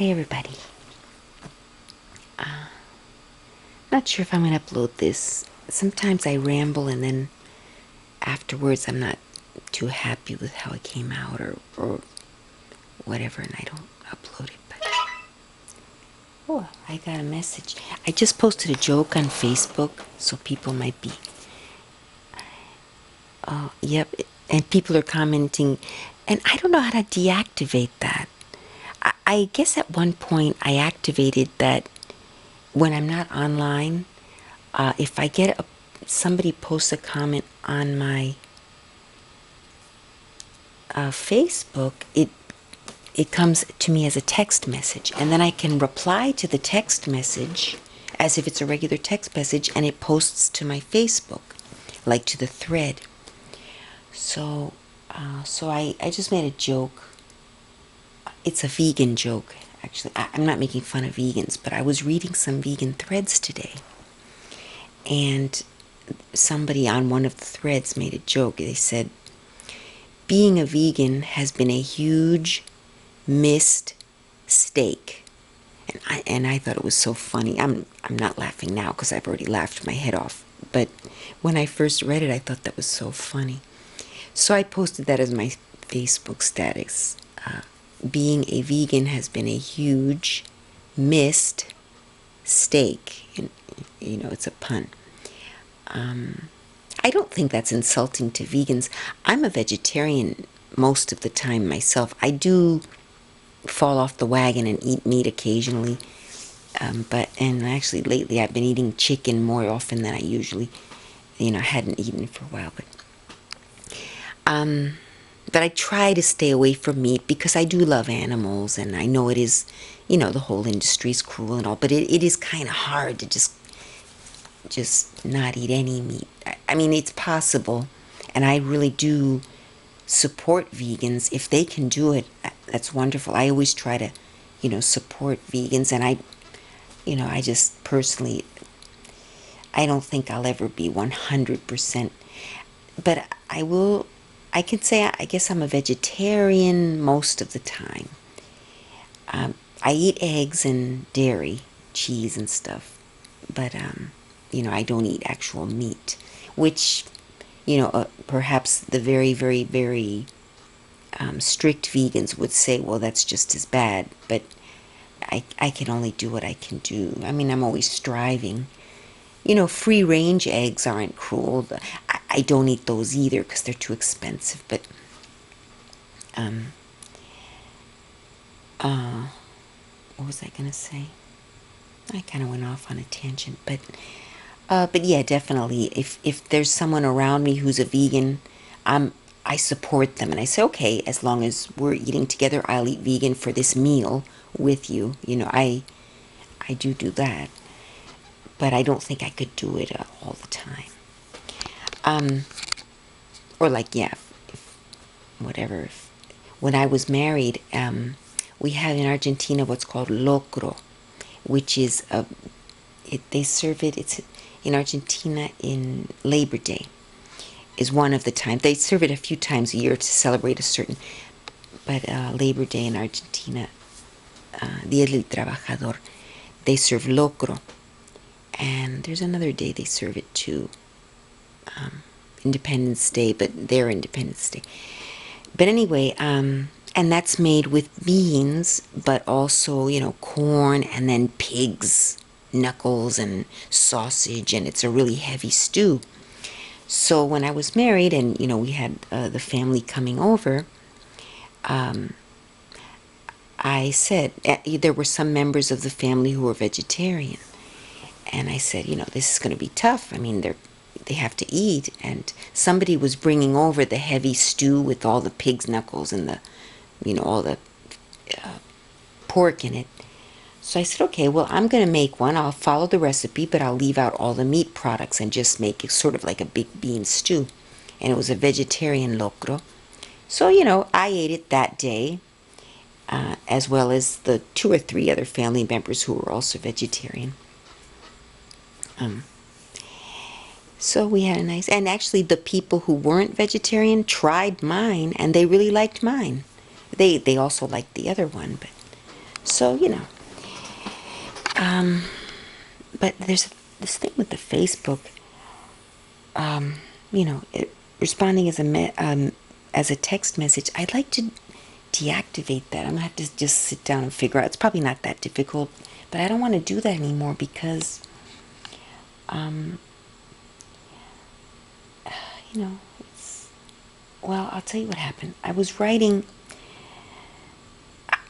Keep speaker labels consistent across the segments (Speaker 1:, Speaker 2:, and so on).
Speaker 1: Hey everybody. Not sure if I'm going to upload this. Sometimes I ramble and then afterwards I'm not too happy with how it came out or whatever, and I don't upload it. But oh, I got a message. I just posted a joke on Facebook, so people might be. Oh, yep. And people are commenting, and I don't know how to deactivate that. I guess at one point I activated that when I'm not online. If I get somebody posts a comment on my Facebook, it comes to me as a text message, and then I can reply to the text message as if it's a regular text message, and it posts to my Facebook, like to the thread. So I just made a joke. It's a vegan joke, actually. I'm not making fun of vegans, but I was reading some vegan threads today, and somebody on one of the threads made a joke. They said, being a vegan has been a huge missed steak. And I thought it was so funny. I'm not laughing now because I've already laughed my head off. But when I first read it, I thought that was so funny. So I posted that as my Facebook status. Being a vegan has been a huge missed steak. And, it's a pun. I don't think that's insulting to vegans. I'm a vegetarian most of the time myself. I do fall off the wagon and eat meat occasionally. And actually lately I've been eating chicken more often than I usually, hadn't eaten for a while. But I try to stay away from meat because I do love animals, and I know it is, the whole industry's cruel and all, but it is kind of hard to just not eat any meat. I mean, it's possible, and I really do support vegans. If they can do it, that's wonderful. I always try to, support vegans, and I just personally, I don't think I'll ever be 100%, but I can say I guess I'm a vegetarian most of the time. I eat eggs and dairy, cheese and stuff, but I don't eat actual meat, which, perhaps the very, very, very strict vegans would say, well, that's just as bad, but I can only do what I can do. I mean, I'm always striving. Free-range eggs aren't cruel. I don't eat those either because they're too expensive, but what was I going to say? I kind of went off on a tangent, but yeah, definitely. If there's someone around me who's a vegan, I support them, and I say, okay, as long as we're eating together, I'll eat vegan for this meal with you. I do that, but I don't think I could do it all the time. Or like, yeah, whatever. When I was married, we have in Argentina what's called Locro, which is they serve it. It's in Argentina in Labor Day is one of the times. They serve it a few times a year to celebrate a certain, but Labor Day in Argentina, Día del Trabajador, they serve locro. And there's another day they serve it too, Independence Day, but their Independence Day. But anyway, and that's made with beans, but also, corn, and then pig's knuckles and sausage, and it's a really heavy stew. So when I was married and, we had the family coming over, I said, there were some members of the family who were vegetarian. And I said, this is going to be tough. I mean, they have to eat. And somebody was bringing over the heavy stew with all the pig's knuckles and all the pork in it. So I said, okay, well, I'm going to make one. I'll follow the recipe, but I'll leave out all the meat products and just make it sort of like a big bean stew. And it was a vegetarian locro. So, I ate it that day, as well as the 2 or 3 other family members who were also vegetarian. So we had a nice, and actually the people who weren't vegetarian tried mine, and they really liked mine. They also liked the other one, but So, but there's this thing with the Facebook, responding as a text message. I'd like to deactivate that. I'm gonna have to just sit down and figure out. It's probably not that difficult, but I don't want to do that anymore because, um, it's, well, I'll tell you what happened. I was writing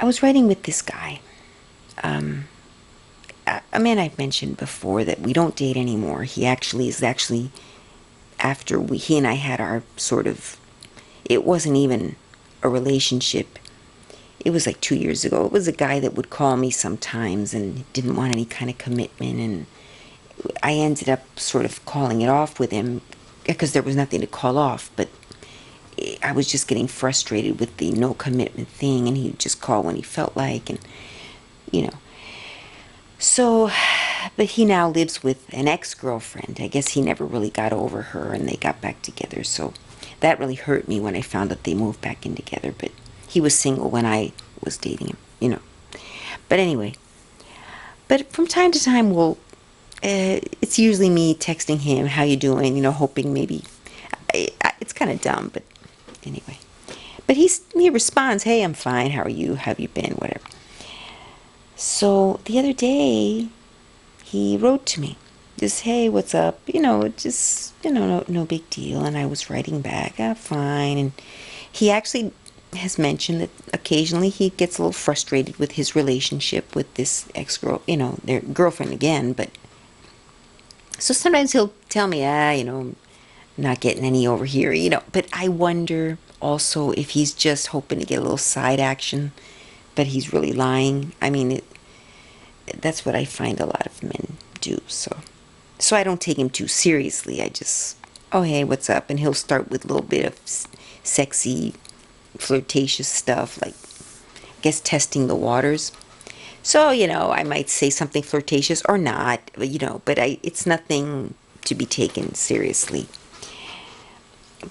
Speaker 1: with this guy, a man I've mentioned before that we don't date anymore. He is actually after he and I had our sort of, it wasn't even a relationship. It was like 2 years ago. It was a guy that would call me sometimes and didn't want any kind of commitment, and I ended up sort of calling it off with him because there was nothing to call off, but I was just getting frustrated with the no commitment thing, and he would just call when he felt like, and you know. So, but he now lives with an ex-girlfriend. I guess he never really got over her and they got back together. So that really hurt me when I found out they moved back in together. But he was single when I was dating him. But anyway, but from time to time, it's usually me texting him, how you doing, hoping maybe, it's kind of dumb, but anyway. But he responds, hey, I'm fine, how are you, how have you been, whatever. So the other day, he wrote to me, just, hey, what's up? Just, no big deal. And I was writing back, fine. And he actually has mentioned that occasionally he gets a little frustrated with his relationship with this ex-girl, their girlfriend again. But so sometimes he'll tell me, not getting any over here, But I wonder also if he's just hoping to get a little side action, but he's really lying. I mean, that's what I find a lot of men do. So I don't take him too seriously. I just, oh, hey, what's up? And he'll start with a little bit of sexy, flirtatious stuff, like, I guess, testing the waters. So, I might say something flirtatious or not, but it's nothing to be taken seriously.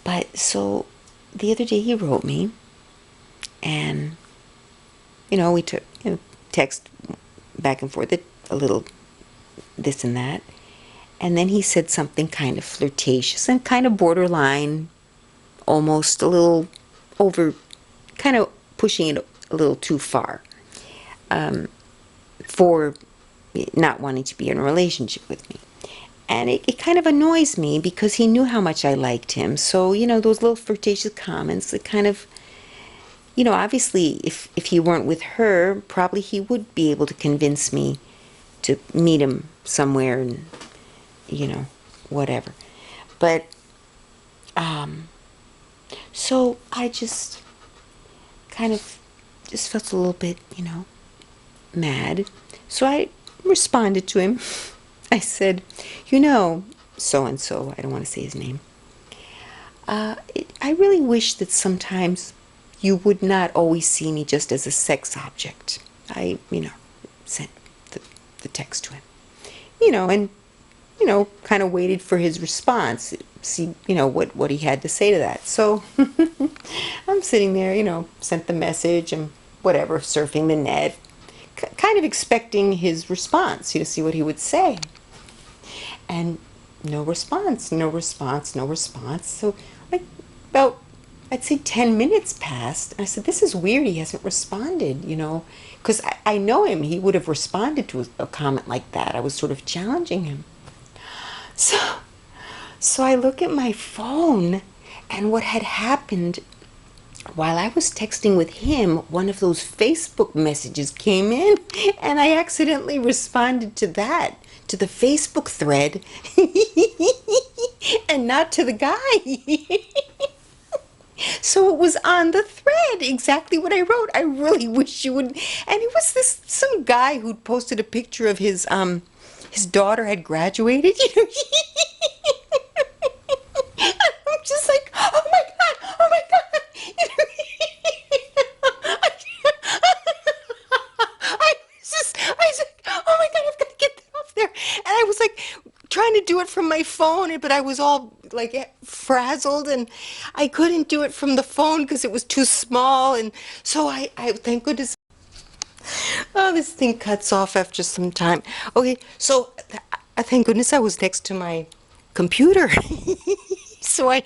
Speaker 1: But so the other day he wrote me, and, we took, text back and forth a little this and that. And then he said something kind of flirtatious and kind of borderline, almost a little over, kind of pushing it a little too far, for not wanting to be in a relationship with me. And it kind of annoys me because he knew how much I liked him. So, those little flirtatious comments, it kind of, obviously, if he weren't with her, probably he would be able to convince me to meet him somewhere and, whatever. But, so I just kind of just felt a little bit, mad. So I responded to him. I said, so and so, I don't want to say his name. I really wish that sometimes you would not always see me just as a sex object. I, sent the text to him. And, kind of waited for his response, see, what he had to say to that. So I'm sitting there, sent the message and whatever, surfing the net, kind of expecting his response, see what he would say. And no response, no response, no response. So like about, I'd say 10 minutes passed. And I said, this is weird. He hasn't responded, because I know him. He would have responded to a comment like that. I was sort of challenging him. So I look at my phone, and what had happened while I was texting with him, one of those Facebook messages came in, and I accidentally responded to that, to the Facebook thread, and not to the guy. So it was on the thread, exactly what I wrote. I really wish you would. And it was some guy who'd posted a picture of his daughter had graduated. I'm just like, oh my God, oh my God. I was like, oh my God, I've got to get that off there. And I was like trying to do it from my phone, but I was all like frazzled, and I couldn't do it from the phone because it was too small. And so I thank goodness.
Speaker 2: Oh, this thing cuts off after some time. Okay, so thank goodness I was next to my computer. So I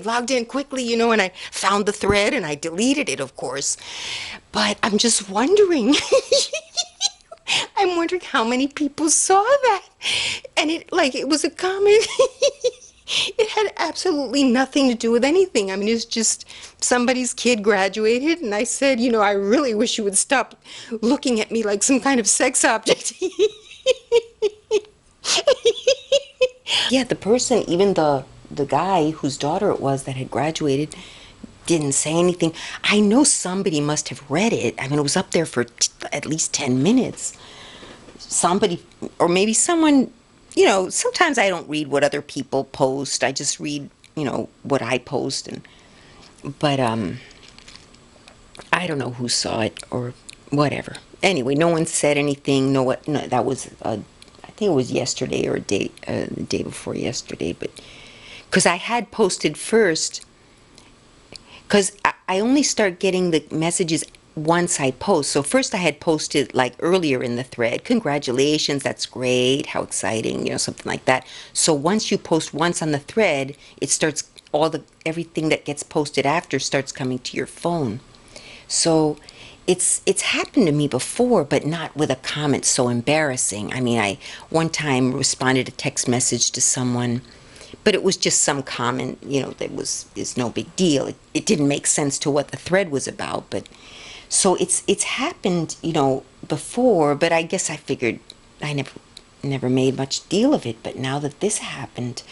Speaker 2: logged in quickly, and I found the thread and I deleted it, of course. But I'm just wondering. I'm wondering how many people saw that. And it was a comment. It had absolutely nothing to do with anything. I mean, it's just somebody's kid graduated, and I said, I really wish you would stop looking at me like some kind of sex object.
Speaker 1: Yeah, the person, even the guy whose daughter it was that had graduated, didn't say anything. I know somebody must have read it. I mean, it was up there for at least 10 minutes. Somebody, or maybe someone, sometimes I don't read what other people post. I just read, what I post. But I don't know who saw it or whatever. Anyway, no one said anything. No, that was, I think it was yesterday or the day before yesterday. But because I had posted first, because I only start getting the messages once I post. So first I had posted like earlier in the thread, congratulations, that's great, how exciting, something like that. So once you post once on the thread, it starts everything that gets posted after starts coming to your phone. So it's happened to me before, but not with a comment so embarrassing. I mean, I one time responded a text message to someone, but it was just some comment, that is no big deal. It didn't make sense to what the thread was about, but so it's happened, before, but I guess I figured I never made much deal of it. But now that this happened,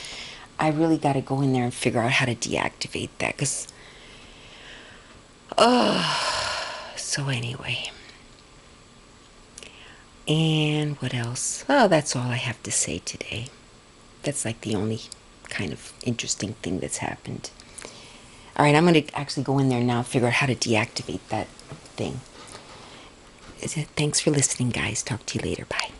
Speaker 1: I really got to go in there and figure out how to deactivate that. Cause, so anyway, and what else? Oh, that's all I have to say today. That's like the only kind of interesting thing that's happened. All right, I'm going to actually go in there now and figure out how to deactivate that thing. Thanks for listening, guys. Talk to you later. Bye.